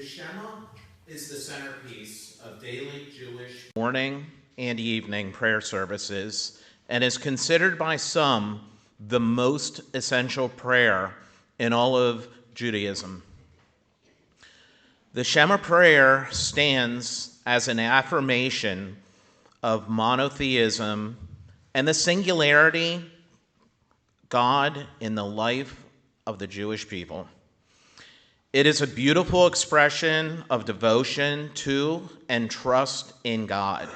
Shema is the centerpiece of daily Jewish morning and evening prayer services and is considered by some the most essential prayer in all of Judaism. The Shema prayer stands as an affirmation of monotheism and the singularity God in the life of the Jewish people. It is a beautiful expression of devotion to and trust in God.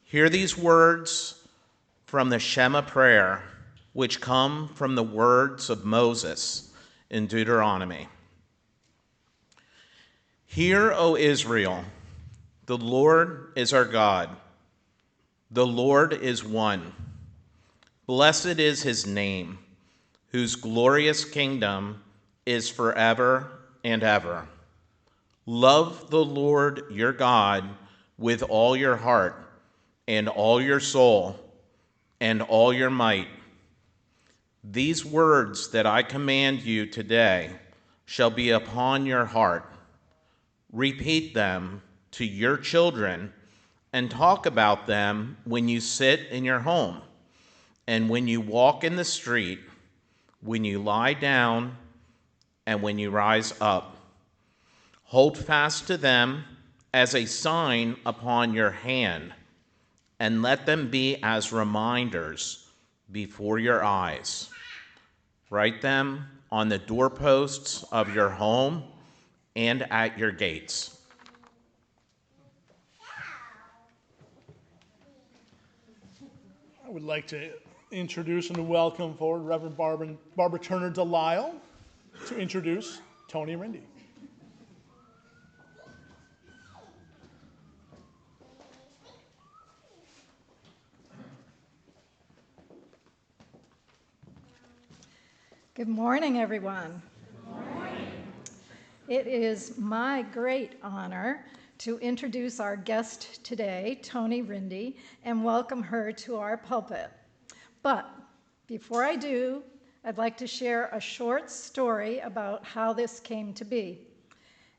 Hear these words from the Shema prayer, which come from the words of Moses in Deuteronomy. Hear, O Israel, the Lord is our God. The Lord is one. Blessed is his name, whose glorious kingdom is forever and ever. Love the Lord your God with all your heart and all your soul and all your might. These words that I command you today shall be upon your heart. Repeat them to your children and talk about them when you sit in your home and when you walk in the street, when you lie down, and when you rise up. Hold fast to them as a sign upon your hand, and let them be as reminders before your eyes. Write them on the doorposts of your home and at your gates. I would like to introduce and welcome forward Reverend Barbara Turner Delisle to introduce Toni Rinde. Good morning, everyone. Good morning. It is my great honor to introduce our guest today, Toni Rinde, and welcome her to our pulpit. But before I do, I'd like to share a short story about how this came to be.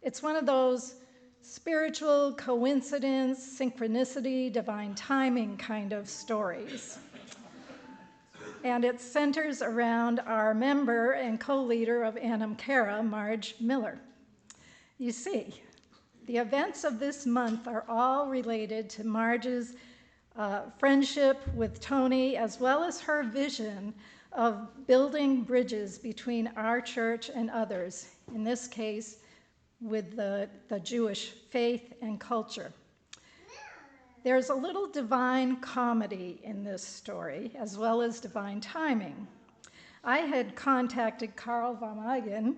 It's one of those spiritual coincidence, synchronicity, divine timing kind of stories. And it centers around our member and co-leader of Annam Cara, Marge Miller. You see, the events of this month are all related to Marge's friendship with Toni, as well as her vision of building bridges between our church and others, in this case, with the Jewish faith and culture. There's a little divine comedy in this story, as well as divine timing. I had contacted Carl Van Eigen,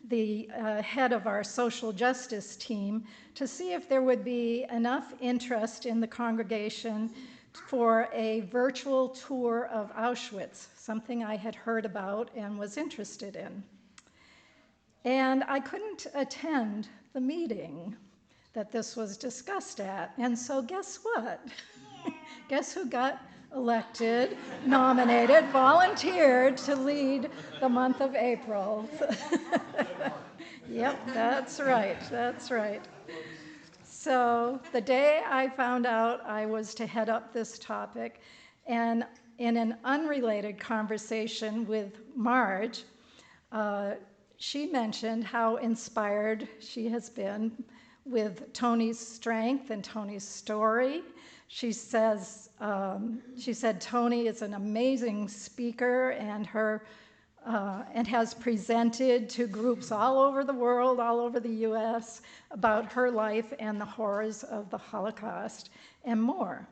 the head of our social justice team, to see if there would be enough interest in the congregation for a virtual tour of Auschwitz, something I had heard about and was interested in. And I couldn't attend the meeting that this was discussed at. And so guess what? Guess who got elected, nominated, volunteered to lead the month of April? Yep, that's right, that's right. So the day I found out I was to head up this topic, and in an unrelated conversation with Marge, she mentioned how inspired she has been with Toni's strength and Toni's story. She said Toni is an amazing speaker and has presented to groups all over the world, all over the US, about her life and the horrors of the Holocaust and more.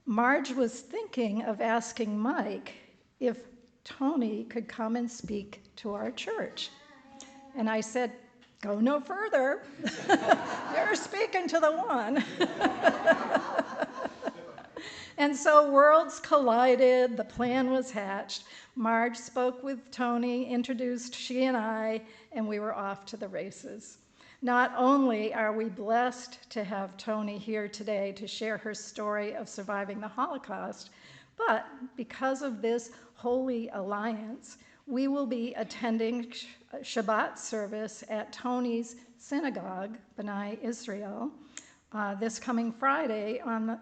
Marge was thinking of asking Mike if Toni could come and speak to our church. And I said, go no further. You're speaking to the one. And so worlds collided, the plan was hatched. Marge spoke with Toni, introduced she and I, and we were off to the races. Not only are we blessed to have Toni here today to share her story of surviving the Holocaust, but because of this holy alliance, We will be attending Shabbat service at Tony's synagogue, B'nai Israel, this coming Friday on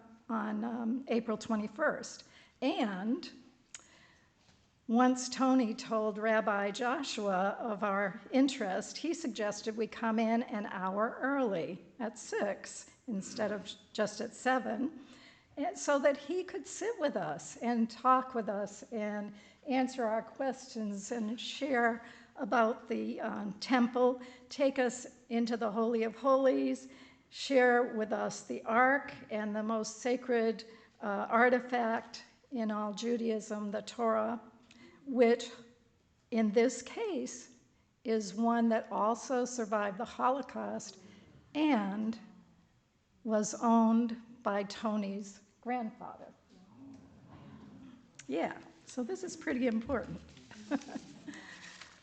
April 21st. And once Tony told Rabbi Joshua of our interest, he suggested we come in an hour early at 6 instead of just at 7, so that he could sit with us and talk with us and answer our questions and share about the temple, take us into the Holy of Holies, share with us the Ark and the most sacred artifact in all Judaism, the Torah, which in this case is one that also survived the Holocaust and was owned by Tony's grandfather. Yeah, so this is pretty important.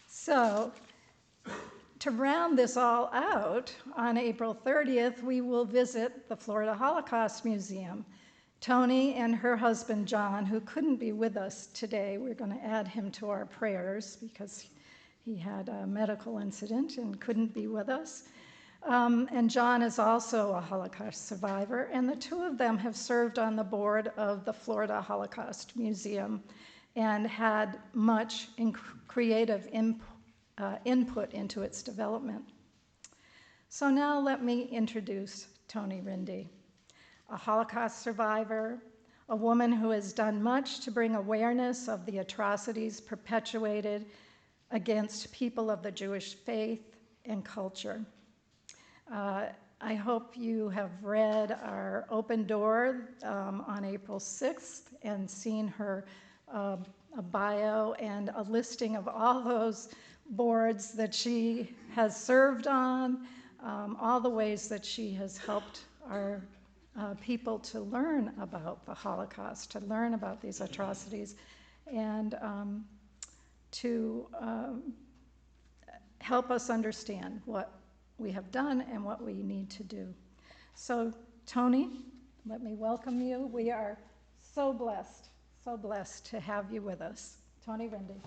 So, to round this all out, on April 30th, we will visit the Florida Holocaust Museum. Toni and her husband, John, who couldn't be with us today, we're going to add him to our prayers because he had a medical incident and couldn't be with us. And John is also a Holocaust survivor, and the two of them have served on the board of the Florida Holocaust Museum and had much creative input into its development. So now let me introduce Toni Rinde, a Holocaust survivor, a woman who has done much to bring awareness of the atrocities perpetuated against people of the Jewish faith and culture. I hope you have read our open door on April 6th and seen her a bio and a listing of all those boards that she has served on, all the ways that she has helped our people to learn about the Holocaust, to learn about these atrocities, and to help us understand what we have done and what we need to do. So, Toni, let me welcome you. We are so blessed to have you with us. Toni Rinde.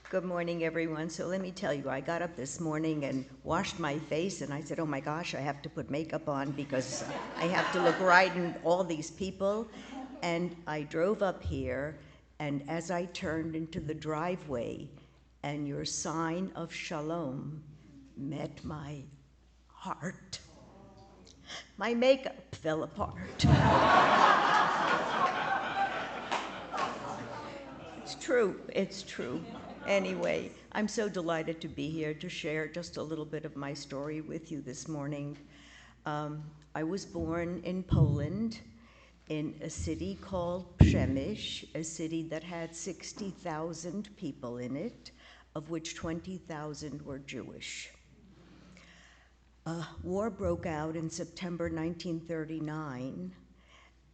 Good morning, everyone. So let me tell you, I got up this morning and washed my face, and I said, oh my gosh, I have to put makeup on because I have to look right in all these people. And I drove up here, and as I turned into the driveway, and your sign of shalom met my heart, my makeup fell apart. It's true. Anyway, I'm so delighted to be here to share just a little bit of my story with you this morning. I was born in Poland in a city called Przemyśl, a city that had 60,000 people in it, of which 20,000 were Jewish. War broke out in September 1939,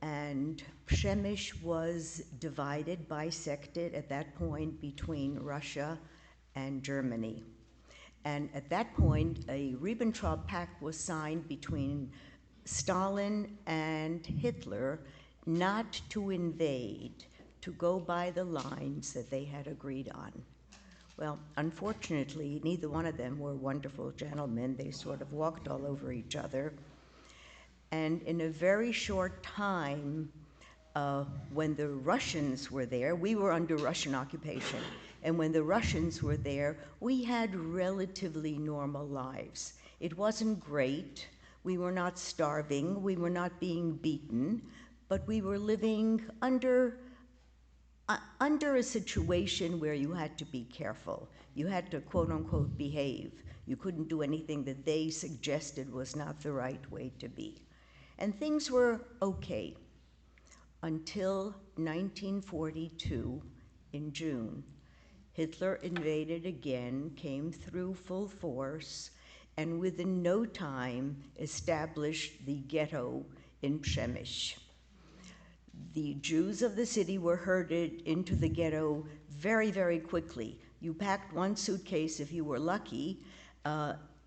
and Przemyśl was divided, bisected at that point between Russia and Germany. And at that point, a Ribbentrop Pact was signed between Stalin and Hitler not to invade, to go by the lines that they had agreed on. Well, unfortunately, neither one of them were wonderful gentlemen. They sort of walked all over each other. And in a very short time, when the Russians were there, we were under Russian occupation, and when the Russians were there, we had relatively normal lives. It wasn't great. We were not starving. We were not being beaten, but we were living under a situation where you had to be careful. You had to, quote unquote, behave. You couldn't do anything that they suggested was not the right way to be. And things were okay until 1942 in June. Hitler invaded again, came through full force, and within no time established the ghetto in Przemyśl. The Jews of the city were herded into the ghetto very, very quickly. You packed one suitcase if you were lucky,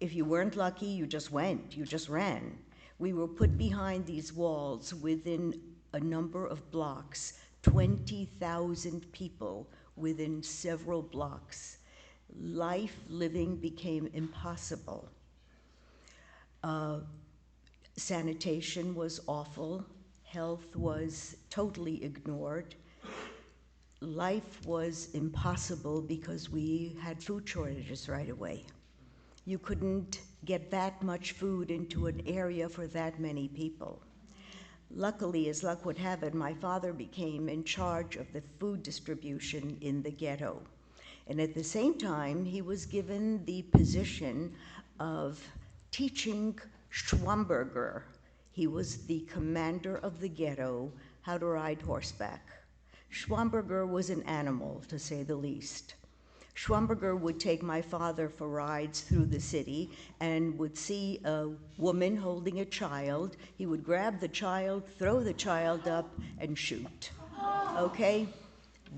If you weren't lucky, you just went, you just ran. We were put behind these walls within a number of blocks, 20,000 people within several blocks. Life living became impossible. Sanitation was awful. Health was totally ignored. Life was impossible because we had food shortages right away. You couldn't get that much food into an area for that many people. Luckily, as luck would have it, my father became in charge of the food distribution in the ghetto. And at the same time, he was given the position of teaching Schwamberger. He was the commander of the ghetto, how to ride horseback. Schwamberger was an animal, to say the least. Schwamberger would take my father for rides through the city and would see a woman holding a child. He would grab the child, throw the child up, and shoot. Okay?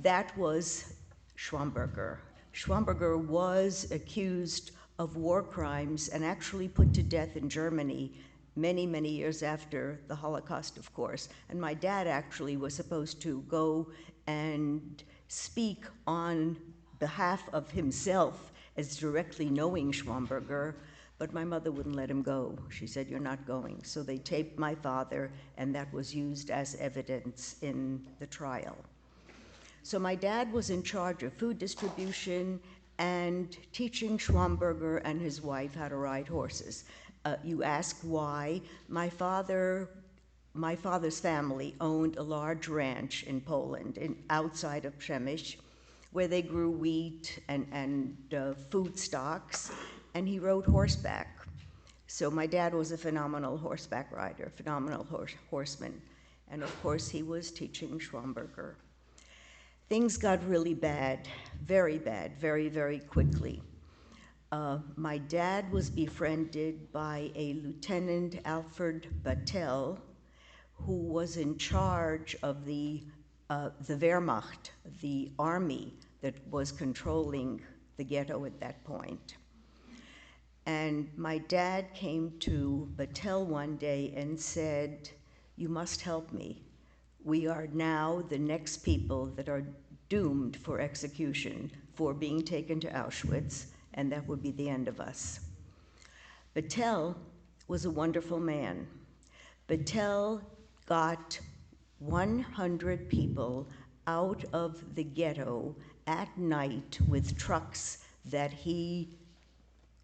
That was Schwamberger. Schwamberger was accused of war crimes and actually put to death in Germany many, many years after the Holocaust, of course. And my dad actually was supposed to go and speak on behalf of himself as directly knowing Schwamberger, but my mother wouldn't let him go. She said, "You're not going." So they taped my father, and that was used as evidence in the trial. So my dad was in charge of food distribution and teaching Schwamberger and his wife how to ride horses. You ask why? My father's family owned a large ranch in Poland, outside of Przemyśl, where they grew wheat and food stocks, and he rode horseback. So my dad was a phenomenal horseback rider, phenomenal horseman. And of course, he was teaching Schwamberger. Things got really bad, very, very quickly. My dad was befriended by a Lieutenant Alfred Battelle, who was in charge of the Wehrmacht, the army that was controlling the ghetto at that point. And my dad came to Battelle one day and said, "You must help me. We are now the next people that are doomed for execution for being taken to Auschwitz, and that would be the end of us." Battelle was a wonderful man. Battelle got 100 people out of the ghetto at night with trucks that he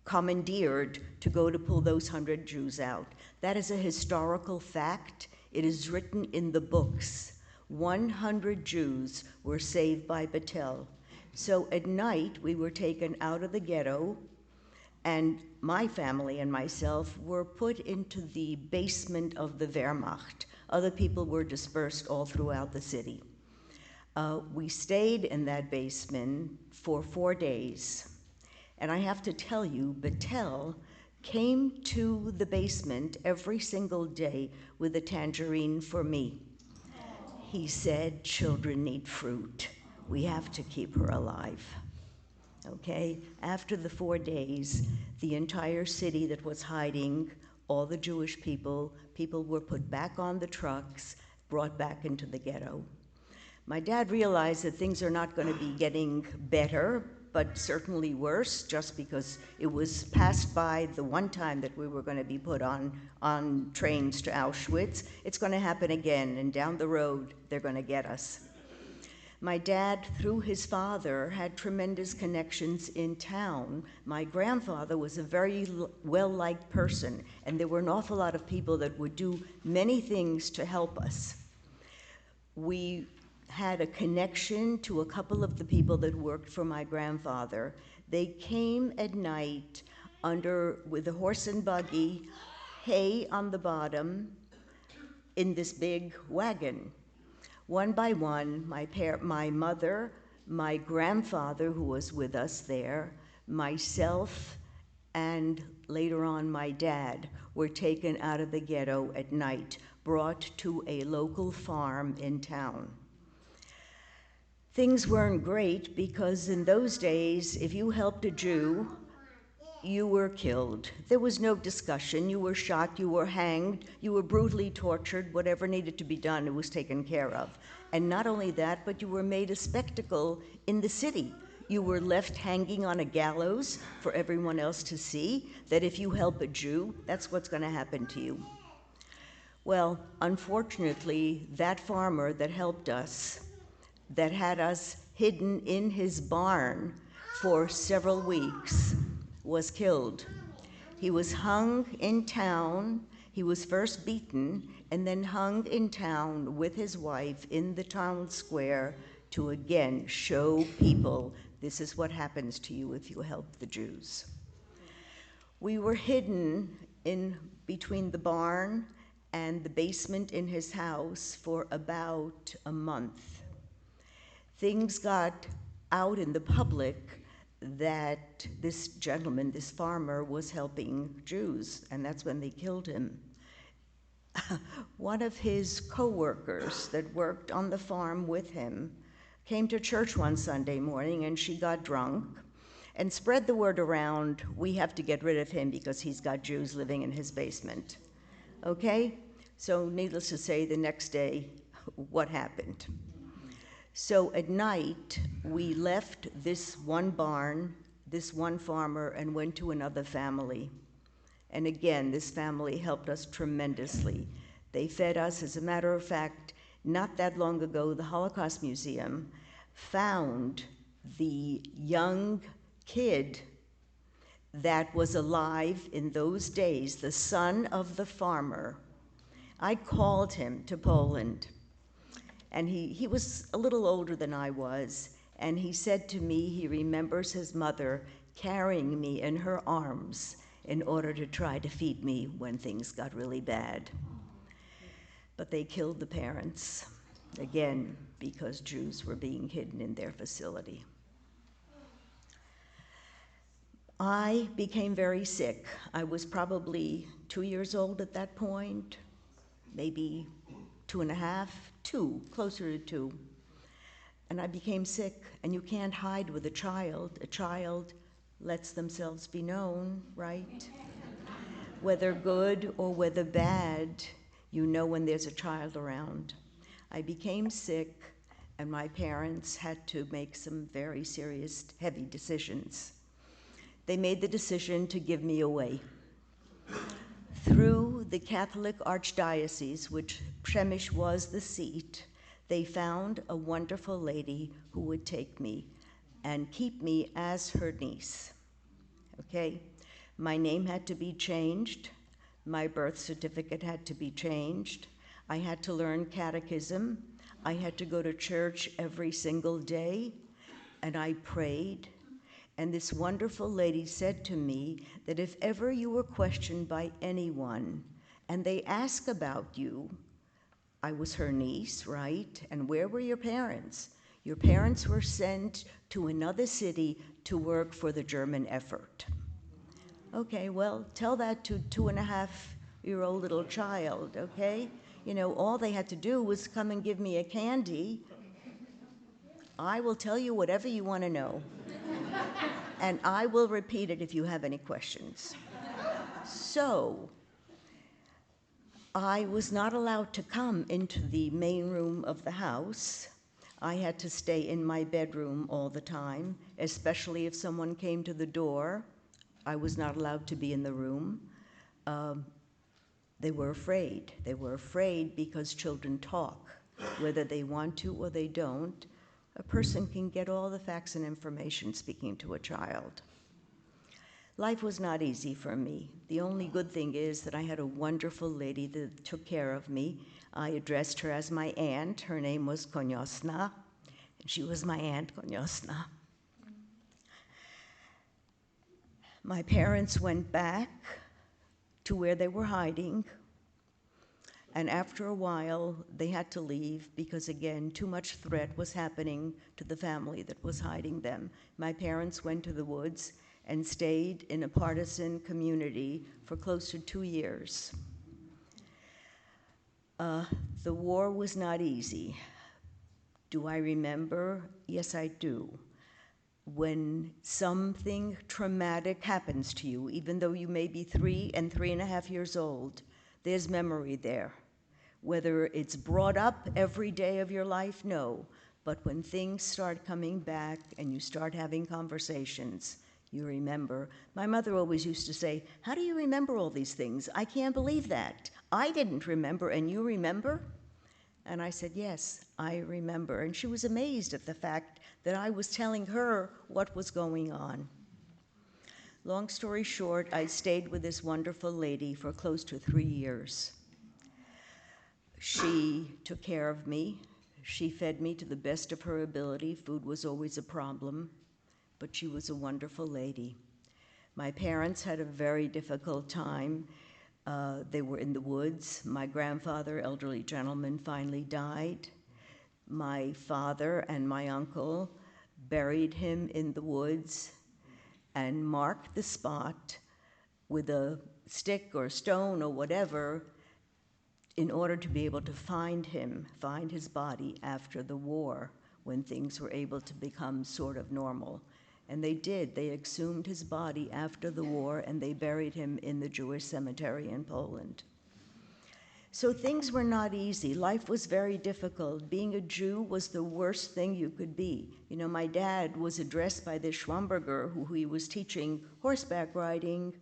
commandeered to go to pull those 100 Jews out. That is a historical fact. It is written in the books. 100 Jews were saved by Battelle. So at night, we were taken out of the ghetto, and my family and myself were put into the basement of the Wehrmacht. Other people were dispersed all throughout the city. We stayed in that basement for 4 days. And I have to tell you, Battelle came to the basement every single day with a tangerine for me. He said, "Children need fruit. We have to keep her alive." Okay? After the 4 days, the entire city that was hiding, all the Jewish people were put back on the trucks, brought back into the ghetto. My dad realized that things are not going to be getting better, but certainly worse, just because it was passed by the one time that we were going to be put on trains to Auschwitz. It's going to happen again, and down the road, they're going to get us. My dad, through his father, had tremendous connections in town. My grandfather was a very well-liked person, and there were an awful lot of people that would do many things to help us. We had a connection to a couple of the people that worked for my grandfather. They came at night with a horse and buggy, hay on the bottom, in this big wagon. One by one, my mother, my grandfather, who was with us there, myself, and later on my dad were taken out of the ghetto at night, brought to a local farm in town. Things weren't great because in those days, if you helped a Jew, you were killed. There was no discussion. You were shot, you were hanged, you were brutally tortured. Whatever needed to be done, it was taken care of. And not only that, but you were made a spectacle in the city. You were left hanging on a gallows for everyone else to see, that if you help a Jew, that's what's going to happen to you. Well, unfortunately, that farmer that helped us, that had us hidden in his barn for several weeks, was killed. He was hung in town. He was first beaten and then hung in town with his wife in the town square to again show people this is what happens to you if you help the Jews. We were hidden in between the barn and the basement in his house for about a month. Things got out in the public that this gentleman, this farmer, was helping Jews, and that's when they killed him. One of his co-workers that worked on the farm with him came to church one Sunday morning, and she got drunk and spread the word around, we have to get rid of him because he's got Jews living in his basement. Okay? So needless to say, the next day, what happened? So at night, we left this one barn, this one farmer, and went to another family. And again, this family helped us tremendously. They fed us. As a matter of fact, not that long ago, the Holocaust Museum found the young kid that was alive in those days, the son of the farmer. I called him to Poland. And he was a little older than I was, and he said to me he remembers his mother carrying me in her arms in order to try to feed me when things got really bad. But they killed the parents, again, because Jews were being hidden in their facility. I became very sick. I was probably 2 years old at that point, maybe 2.5, 2, closer to 2. And I became sick, and you can't hide with a child. A child lets themselves be known, right? Whether good or whether bad, you know when there's a child around. I became sick, and my parents had to make some very serious, heavy decisions. They made the decision to give me away. Through the Catholic Archdiocese, which Przemyśl was the seat, they found a wonderful lady who would take me and keep me as her niece. Okay? My name had to be changed. My birth certificate had to be changed. I had to learn catechism. I had to go to church every single day, and I prayed. And this wonderful lady said to me that if ever you were questioned by anyone and they ask about you, I was her niece, right? And where were your parents? Your parents were sent to another city to work for the German effort. Okay, well, tell that to 2.5-year-old little child, okay? You know, all they had to do was come and give me a candy. I will tell you whatever you want to know. And I will repeat it if you have any questions. So, I was not allowed to come into the main room of the house. I had to stay in my bedroom all the time, especially if someone came to the door. I was not allowed to be in the room. They were afraid. They were afraid because children talk, whether they want to or they don't. A person can get all the facts and information speaking to a child. Life was not easy for me. The only good thing is that I had a wonderful lady that took care of me. I addressed her as my aunt. Her name was Koniosna, and she was my aunt, Koniosna. My parents went back to where they were hiding, and after a while, they had to leave because, again, too much threat was happening to the family that was hiding them. My parents went to the woods and stayed in a partisan community for close to 2 years. The war was not easy. Do I remember? Yes, I do. when something traumatic happens to you, even though you may be 3 and 3.5 years old, there's memory there. Whether it's brought up every day of your life, no. But when things start coming back and you start having conversations, you remember. My mother always used to say, "How do you remember all these things? I can't believe that. I didn't remember, and you remember?" And I said, "Yes, I remember." And she was amazed at the fact that I was telling her what was going on. Long story short, I stayed with this wonderful lady for close to 3 years. She took care of me. She fed me to the best of her ability. Food was always a problem, but she was a wonderful lady. My parents had a very difficult time. They were in the woods. My grandfather, elderly gentleman, finally died. My father and my uncle buried him in the woods and marked the spot with a stick or stone or whatever in order to be able to find him, find his body after the war, when things were able to become sort of normal. And they did. They exhumed his body after the war, and they buried him in the Jewish cemetery in Poland. So things were not easy. Life was very difficult. Being a Jew was the worst thing you could be. You know, my dad was addressed by this Schwamberger who he was teaching horseback riding.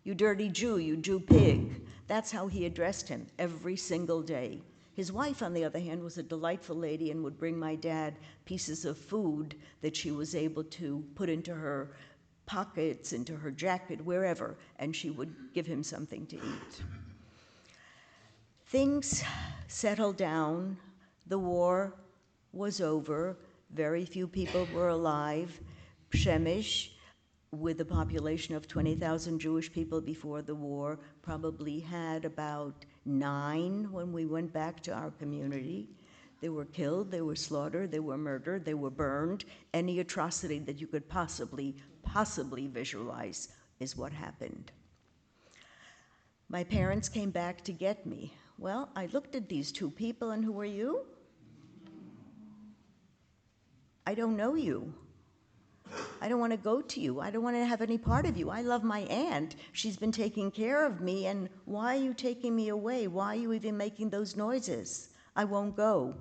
"You dirty Jew, you Jew pig." That's how he addressed him every single day. His wife, on the other hand, was a delightful lady and would bring my dad pieces of food that she was able to put into her pockets, into her jacket, wherever, and she would give him something to eat. Things settled down. The war was over. Very few people were alive. Przemyśl, with a population of 20,000 Jewish people before the war, probably had about 9 when we went back to our community. They were killed, they were slaughtered, they were murdered, they were burned. Any atrocity that you could possibly visualize is what happened. My parents came back to get me. Well, I looked at these 2 people, and who are you? I don't know you. I don't want to go to you. I don't want to have any part of you. I love my aunt. She's been taking care of me, and why are you taking me away? Why are you even making those noises? I won't go.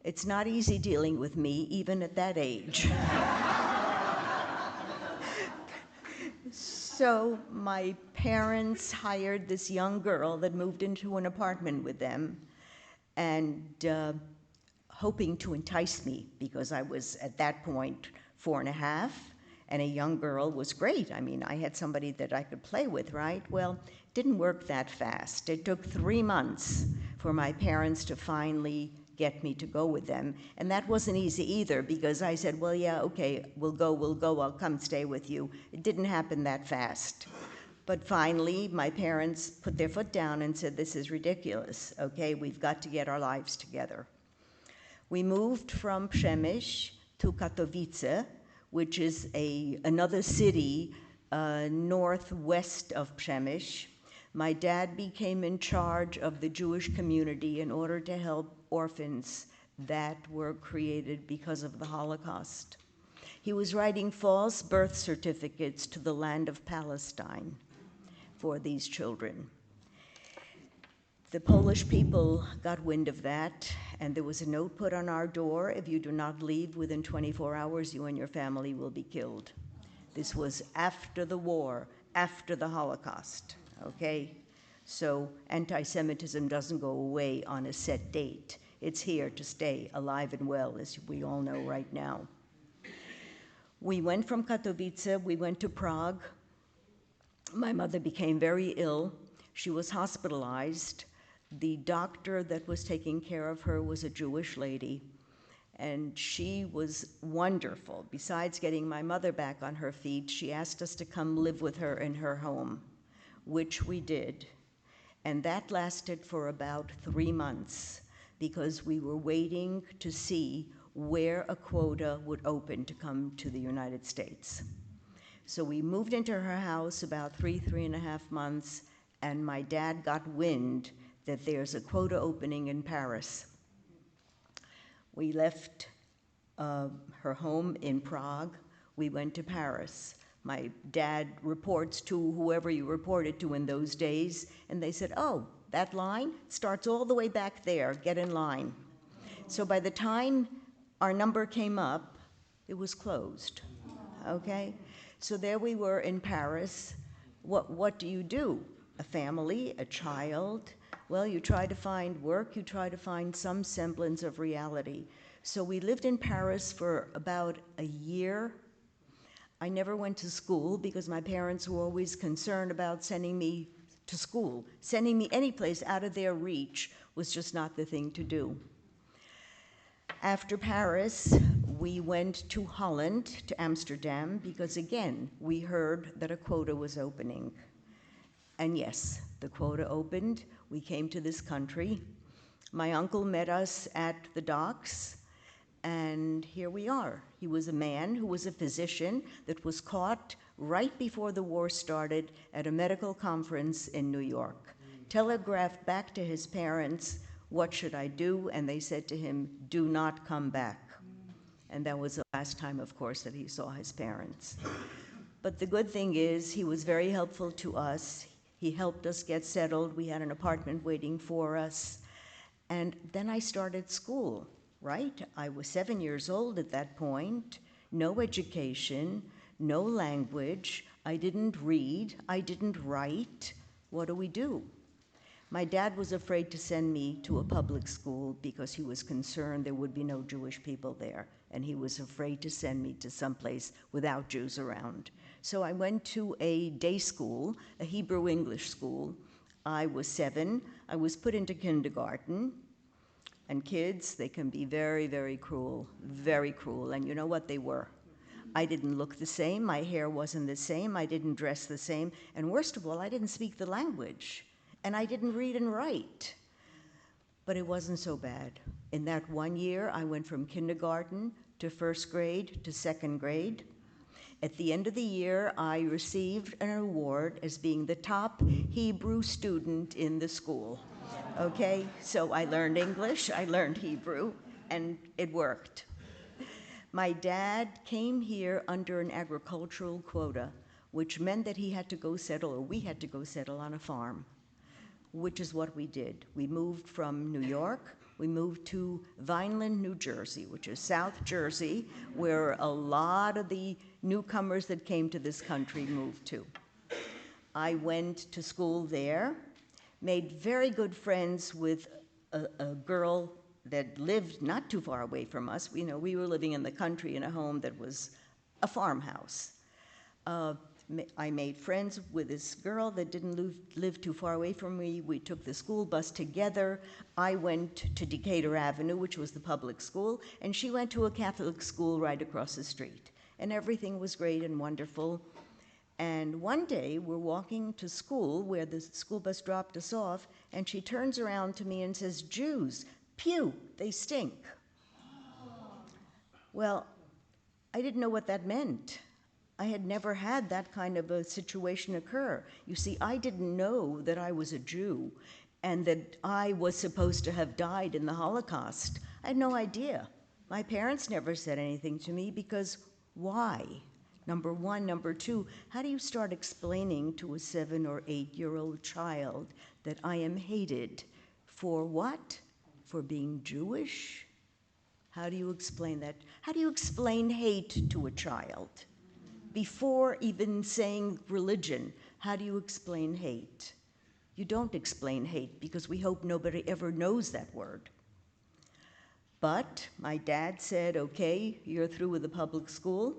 It's not easy dealing with me, even at that age. So my parents hired this young girl that moved into an apartment with them, and hoping to entice me, because I was, at that point, 4.5, and a young girl was great. I mean, I had somebody that I could play with, right? Well, it didn't work that fast. It took 3 months for my parents to finally get me to go with them, and that wasn't easy either, because I said, "Well, yeah, okay, we'll go, I'll come stay with you." It didn't happen that fast. But finally, my parents put their foot down and said, "This is ridiculous, okay? We've got to get our lives together." We moved from Przemyśl to Katowice, which is another city northwest of Przemyśl. My dad became in charge of the Jewish community in order to help orphans that were created because of the Holocaust. He was writing false birth certificates to the land of Palestine for these children. The Polish people got wind of that, and there was a note put on our door: "If you do not leave within 24 hours, you and your family will be killed." This was after the war, after the Holocaust, okay? So anti-Semitism doesn't go away on a set date. It's here to stay, alive and well, as we all know right now. We went from Katowice, we went to Prague. My mother became very ill. She was hospitalized. The doctor that was taking care of her was a Jewish lady, and she was wonderful. Besides getting my mother back on her feet, she asked us to come live with her in her home, which we did. And that lasted for about 3 months, because we were waiting to see where a quota would open to come to the United States. So we moved into her house about 3.5 months, and my dad got wind that there's a quota opening in Paris. We left her home in Prague. We went to Paris. My dad reports to whoever you reported to in those days, and they said, oh, that line starts all the way back there, get in line. So by the time our number came up, it was closed, okay? So there we were in Paris. What do you do? A family, a child? Well, you try to find work, you try to find some semblance of reality. So we lived in Paris for about a year. I never went to school because my parents were always concerned about sending me to school. Sending me any place out of their reach was just not the thing to do. After Paris, we went to Holland, to Amsterdam, because again, we heard that a quota was opening. And yes, the quota opened. We came to this country. My uncle met us at the docks, and here we are. He was a man who was a physician that was caught right before the war started at a medical conference in New York. Telegraphed back to his parents, what should I do? And they said to him, do not come back. And that was the last time, of course, that he saw his parents. But the good thing is, he was very helpful to us. He helped us get settled. We had an apartment waiting for us. And then I started school, right? I was 7 years old at that point, no education, no language. I didn't read, I didn't write. What do we do? My dad was afraid to send me to a public school because he was concerned there would be no Jewish people there, and he was afraid to send me to someplace without Jews around. So I went to a day school, a Hebrew English school. I was 7. I was put into kindergarten. And kids, they can be very, very cruel, and you know what they were. I didn't look the same, my hair wasn't the same, I didn't dress the same, and worst of all, I didn't speak the language, and I didn't read and write. But it wasn't so bad. In that 1 year, I went from kindergarten to first grade to second grade. At the end of the year, I received an award as being the top Hebrew student in the school. Okay, so I learned English, I learned Hebrew, and it worked. My dad came here under an agricultural quota, which meant that he had to go settle, or we had to go settle on a farm, which is what we did. We moved from New York, we moved to Vineland, New Jersey, which is South Jersey, where a lot of the newcomers that came to this country moved to. I went to school there, made very good friends with a girl that lived not too far away from us. We were living in the country in a home that was a farmhouse. I made friends with this girl that didn't live too far away from me. We took the school bus together. I went to Decatur Avenue, which was the public school, and she went to a Catholic school right across the street. And everything was great and wonderful. And one day, we're walking to school where the school bus dropped us off, and she turns around to me and says, Jews, pew, they stink. Well, I didn't know what that meant. I had never had that kind of a situation occur. You see, I didn't know that I was a Jew and that I was supposed to have died in the Holocaust. I had no idea. My parents never said anything to me because why? Number one. Number two, how do you start explaining to a 7 or 8-year-old child that I am hated for what? For being Jewish? How do you explain that? How do you explain hate to a child? Before even saying religion, how do you explain hate? You don't explain hate because we hope nobody ever knows that word. But my dad said, okay, you're through with the public school.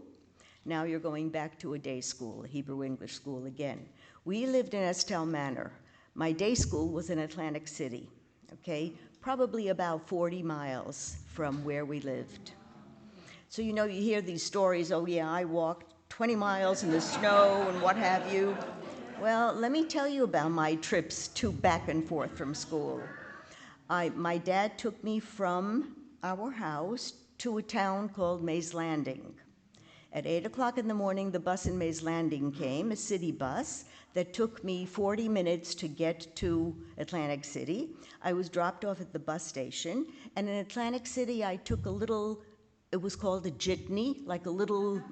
Now you're going back to a day school, a Hebrew English school again. We lived in Estelle Manor. My day school was in Atlantic City, okay? Probably about 40 miles from where we lived. So you hear these stories, oh yeah, I walked 20 miles in the snow and what have you. Well, let me tell you about my trips back and forth from school. My dad took me from our house to a town called Mays Landing. At 8 o'clock in the morning, the bus in Mays Landing came, a city bus, that took me 40 minutes to get to Atlantic City. I was dropped off at the bus station, and in Atlantic City, I took a little it was called a jitney, like a little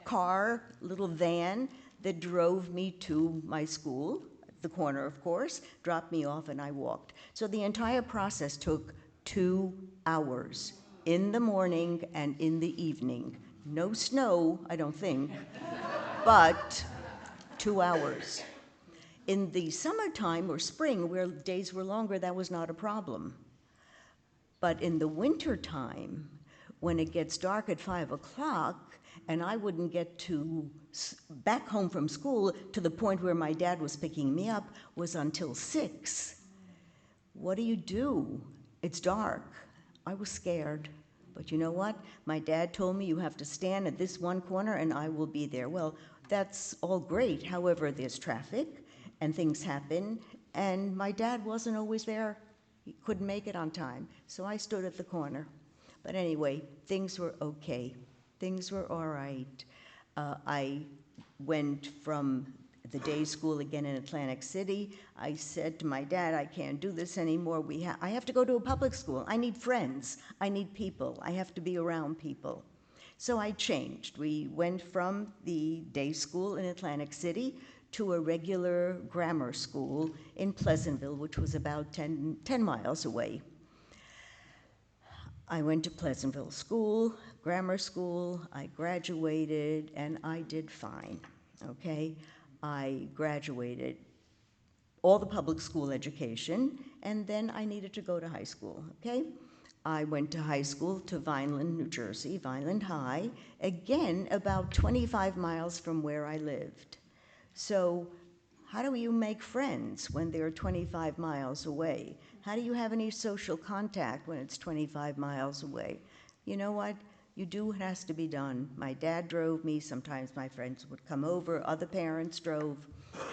car, little van that drove me to my school, the corner, of course, dropped me off, and I walked. So the entire process took 2 hours, in the morning and in the evening. No snow, I don't think, but 2 hours. In the summertime or spring, where days were longer, that was not a problem. But in the wintertime, when it gets dark at 5 o'clock, and I wouldn't get back home from school to the point where my dad was picking me up was until 6. What do? It's dark. I was scared. But you know what? My dad told me, you have to stand at this one corner and I will be there. Well, that's all great. However, there's traffic and things happen, and my dad wasn't always there. He couldn't make it on time. So I stood at the corner. But anyway, things were okay. Things were all right. I went from the day school again in Atlantic City. I said to my dad, I can't do this anymore. I have to go to a public school. I need friends. I need people. I have to be around people. So I changed. We went from the day school in Atlantic City to a regular grammar school in Pleasantville, which was about 10 miles away. I went to Pleasantville School, grammar school. I graduated, and I did fine, okay? I graduated all the public school education, and then I needed to go to high school, okay? I went to high school to Vineland, New Jersey, Vineland High, again, about 25 miles from where I lived. So how do you make friends when they're 25 miles away? How do you have any social contact when it's 25 miles away? You know what? You do what has to be done. My dad drove me. Sometimes my friends would come over. Other parents drove.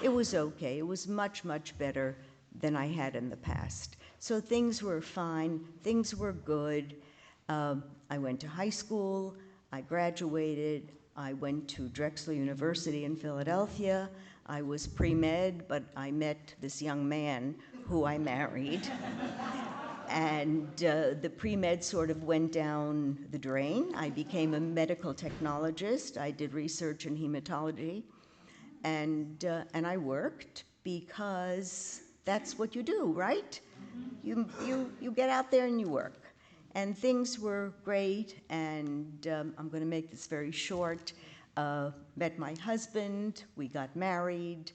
It was okay. It was much, much better than I had in the past. So things were fine. Things were good. I went to high school. I graduated. I went to Drexel University in Philadelphia. I was pre-med, but I met this young man who I married. And the pre-med sort of went down the drain. I became a medical technologist. I did research in hematology. And I worked because that's what you do, right? You get out there and you work. And things were great, and I'm going to make this very short. Met my husband, we got married.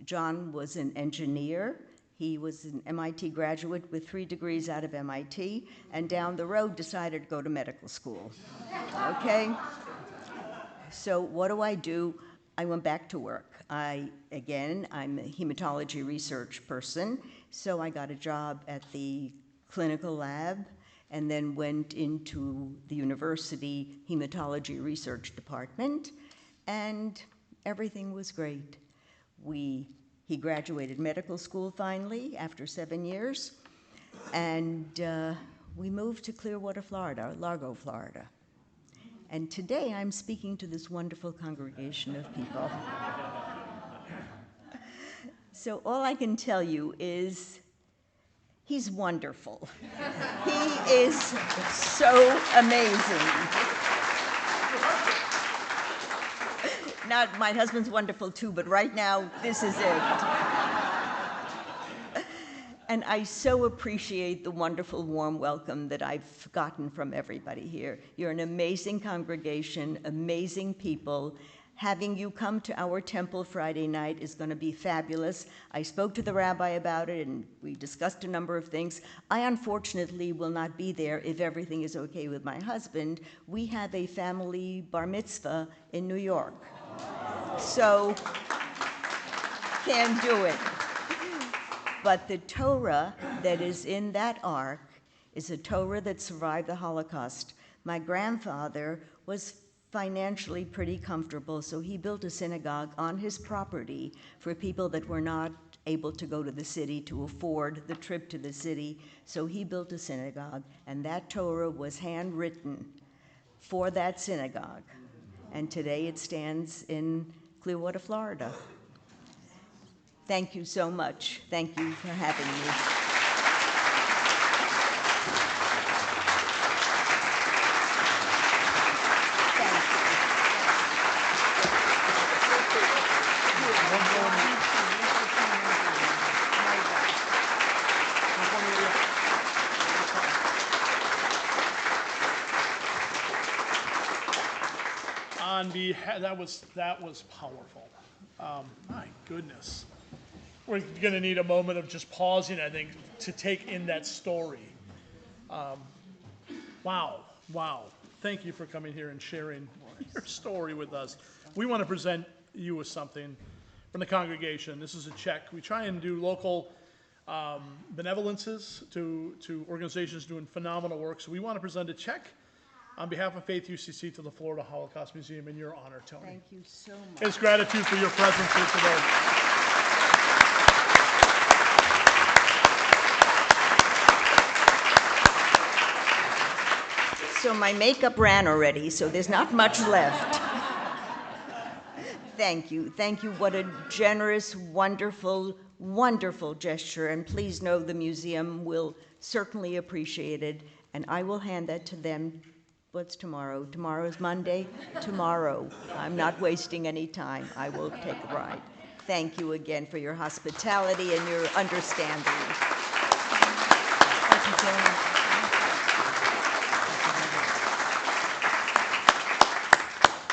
John was an engineer. He was an MIT graduate with 3 degrees out of MIT, and down the road decided to go to medical school, okay? So what do? I went back to work. I'm a hematology research person, so I got a job at the clinical lab, and then went into the university hematology research department, and everything was great. He graduated medical school finally after 7 years, and we moved to Clearwater, Florida, Largo, Florida. And today I'm speaking to this wonderful congregation of people. So all I can tell you is he's wonderful. He is so amazing. Now, my husband's wonderful too, but right now, this is it. And I so appreciate the wonderful, warm welcome that I've gotten from everybody here. You're an amazing congregation, amazing people. Having you come to our temple Friday night is going to be fabulous. I spoke to the rabbi about it, and we discussed a number of things. I unfortunately will not be there if everything is okay with my husband. We have a family bar mitzvah in New York. So, can't do it. But the Torah that is in that ark is a Torah that survived the Holocaust. My grandfather was financially pretty comfortable, so he built a synagogue on his property for people that were not able to go to the city to afford the trip to the city. So he built a synagogue, and that Torah was handwritten for that synagogue. And today it stands in Clearwater, Florida. Thank you so much. Thank you for having me. that was powerful. My goodness. We're going to need a moment of just pausing, I think, to take in that story. Wow. Thank you for coming here and sharing your story with us. We want to present you with something from the congregation. This is a check. We try and do local benevolences to organizations doing phenomenal work. So we want to present a check on behalf of Faith UCC to the Florida Holocaust Museum in your honor, Toni. Thank you so much. It's gratitude for your presence here today. So my makeup ran already, so there's not much left. Thank you. What a generous, wonderful, wonderful gesture. And please know the museum will certainly appreciate it. And I will hand that to them. What's tomorrow? Tomorrow's Monday? Tomorrow. I'm not wasting any time. I will take a ride. Thank you again for your hospitality and your understanding. Thank you, Toni.